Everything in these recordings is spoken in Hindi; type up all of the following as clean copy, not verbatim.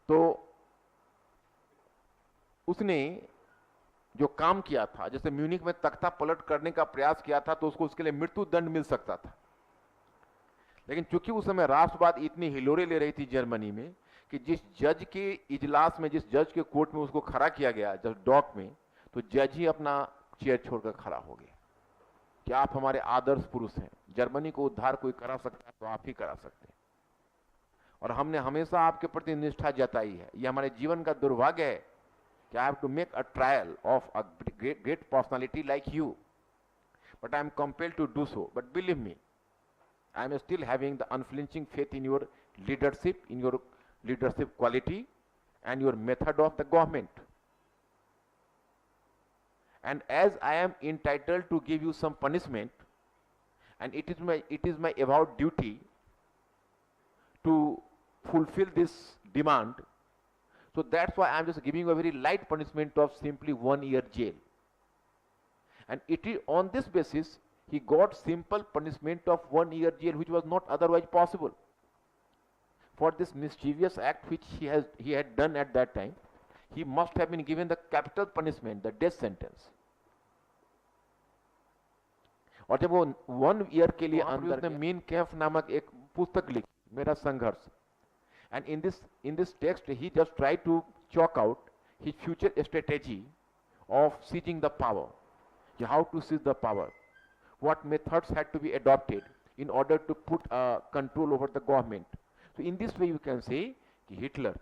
तो उसने जो काम किया था, जैसे म्यूनिक में तख्ता पलट करने का प्रयास किया था, तो उसको उसके लिए मृत्यु दंड मिल सकता था। लेकिन चूंकि उस समय राष्ट्रवाद इतनी हिलोरे ले रही थी जर्मनी में कि जिस जज के इजलास में, जिस जज के कोर्ट में उसको खड़ा किया गया, जज डॉक में, तो जज ही अपना चेयर छोड़कर खड़ा हो गया कि आप हमारे आदर्श पुरुष हैं, जर्मनी को उद्धार कोई करा सकता है तो आप ही करा सकते हैं, और हमने हमेशा आपके प्रति निष्ठा जताई है। यह हमारे जीवन का दुर्भाग्य है कि I have to make a trial of a great personality like you, but I am compelled to do so, but believe me, I am still having the unflinching faith in your leadership quality and your method of the government. And as I am entitled to give you some punishment, and it is my avowed duty to fulfill this demand, so that's why I am just giving you a very light punishment of simply 1 year jail. And it is on this basis he got simple punishment of 1 year jail, which was not otherwise possible. For this mischievous act which he had done at that time, he must have been given the capital punishment, the death sentence. और जब वो 1 ईयर के लिए अंदर, उसने मीन कैंप नामक एक पुस्तक लिखी, मेरा संघर्ष, and in this text he just tried to chalk out his future strategy of seizing the power, how to seize the power, what methods had to be adopted in order to put control over the government. So in this way you can say Hitler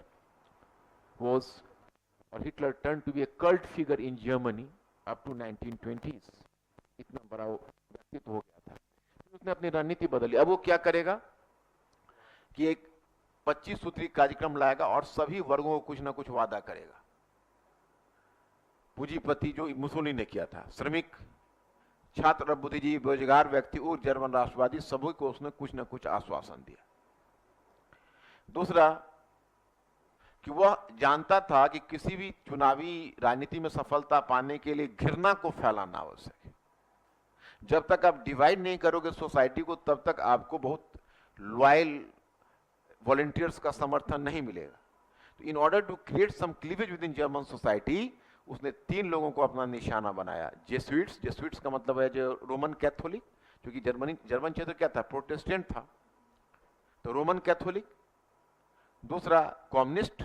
turned to be a cult figure in Germany up to 1920s. इतना बड़ा व्यक्तित्व हो गया था। फिर उसने अपनी रणनीति बदली। अब वो क्या करेगा कि एक 25 सूत्री कार्यक्रम लाएगा और सभी वर्गों को कुछ ना कुछ वादा करेगा। पूंजीपति जो मुसोलिनी ने किया था, श्रमिक, छात्र, बुद्धिजीवी, बेरोजगार व्यक्ति और जर्मन राष्ट्रवादी, सभी को उसने कुछ न कुछ आश्वासन दिया। दूसरा कि वह जानता था कि किसी भी चुनावी राजनीति में सफलता पाने के लिए घृणा को फैलाना आवश्यक है। जब तक आप डिवाइड नहीं करोगे सोसाइटी को, तब तक आपको बहुत लॉयल वॉलंटियर्स का समर्थन नहीं मिलेगा। तो in order to create some cleavage within German society, उसने 3 लोगों को अपना निशाना बनाया। जेसुइट्स का मतलब है जो रोमन कैथोलिक, क्योंकि जर्मन क्षेत्र क्या था, प्रोटेस्टेंट था, तो रोमन कैथोलिक। दूसरा कम्युनिस्ट,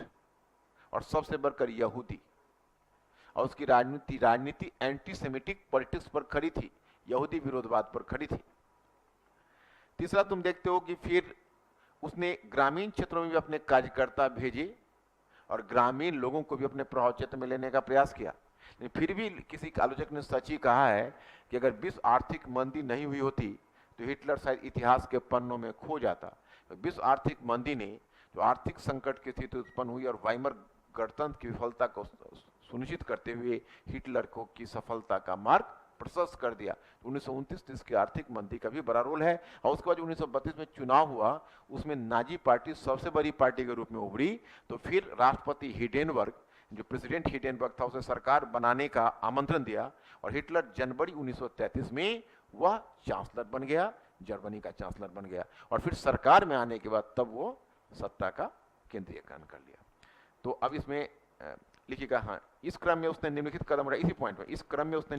और सबसे बढ़कर यहूदी। और उसकी राजनीति एंटी सेमिटिक पॉलिटिक्स पर खड़ी थी, यहूदी विरोधवाद पर खड़ी थी। तीसरा तुम देखते हो कि फिर उसने ग्रामीण क्षेत्रों में भी अपने कार्यकर्ता भेजे और ग्रामीण लोगों को भी अपने प्रभाव क्षेत्र में लेने का प्रयास किया। लेकिन फिर भी किसी आलोचक ने सच ही कहा है कि अगर विश्व आर्थिक मंदी नहीं हुई होती तो हिटलर शायद इतिहास के पन्नों में खो जाता। तो विश्व आर्थिक मंदी ने जो आर्थिक संकट की स्थिति उत्पन्न हुई और वाइमर गणतंत्र की विफलता को सुनिश्चित करते हुए हिटलर को की सफलता का मार्ग प्रशस्त कर दिया। 1929-30 की आर्थिक मंदी का भी बड़ा रोल है। और उसके बाद 1932 में चुनाव हुआ, उसमें नाजी पार्टी सबसे बड़ी पार्टी के रूप में उभरी। तो फिर राष्ट्रपति हिडेनबर्ग, जो प्रेसिडेंट हिडेनबर्ग था, उसे सरकार बनाने का आमंत्रण दिया और हिटलर जनवरी 1933 में वह चांसलर बन गया, जर्मनी का चांसलर बन गया। और फिर सरकार में आने के बाद तब वो सत्ता का केंद्रीयकरण कर लिया। तो अब इसमें लिखिएगा, हाँ, इस क्रम में उसने निम्नलिखित कदम उठाए। इसी पॉइंट में इस क्रम में उसने